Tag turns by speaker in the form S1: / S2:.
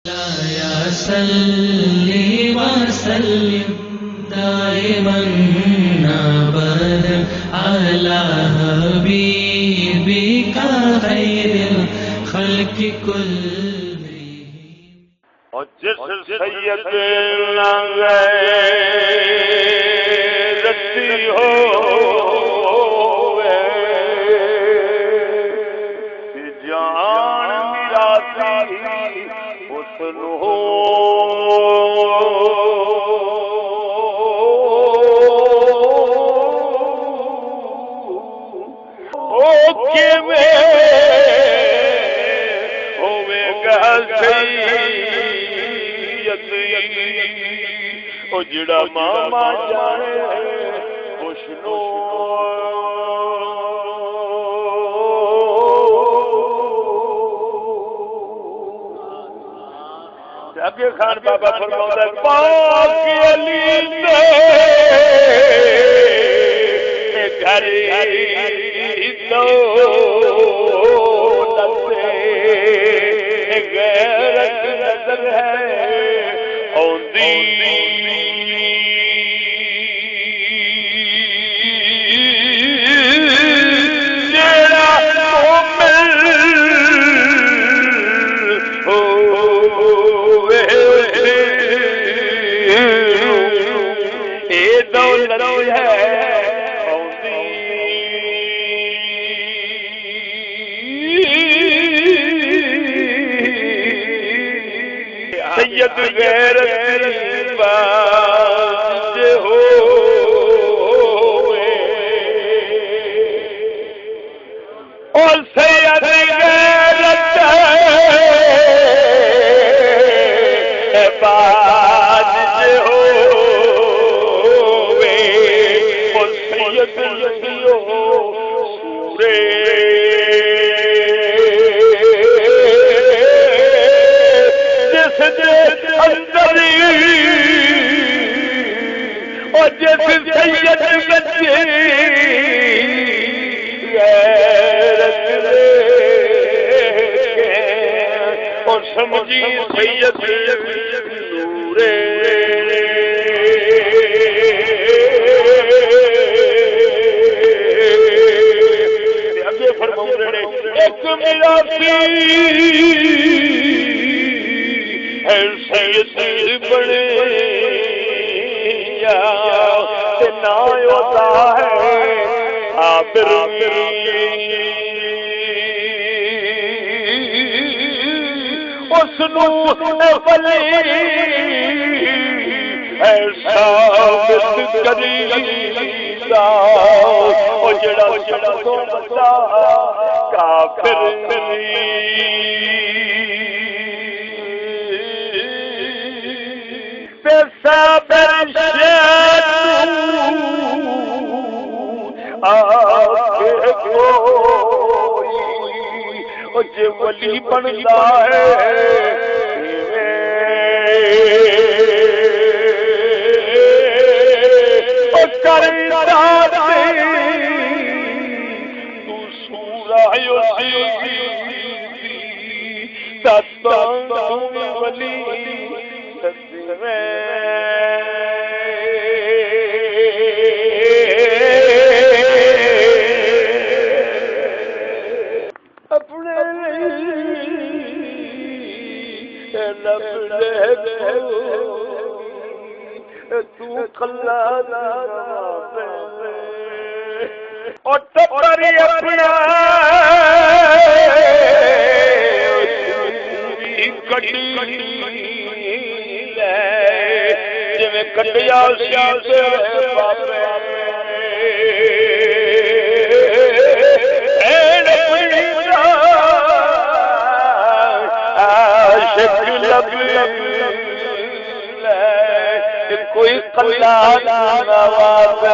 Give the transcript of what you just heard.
S1: يا صل وسلم دائما ابدا على حبيبك خير الخلق كلهم.
S2: اور جس سید غیرتی ہو کہ جان میراثی حسن ہو کہ میں ہوے گا او جڑا ماما جانے خوشنو اگے خان بابا فرماتا ہے پاک علی دے گھر غیرت نظر ہے اوندی جیڑا مومن ہوے اے دولت ہے سید غیرت باز ہوئے اور سید غیرت باز ہوئے اور سید سورے اور جس سید بچے غیرت اور سمجھی سید نورے اگے فرماؤں نے ایک میرا سید بڑے نہ ہوتا ہے عابر اس نو ولی ایسا کریدا او جڑا تو بتا کافر صابر آکے کوئی جے ولی بندا ہے او کردا تو سورہ یوسف تتوں ولی اپنے تو کلا اور ٹپری اپنا کٹی جویں کٹیا سے بابے عاشق لب کوئی قلہ نواز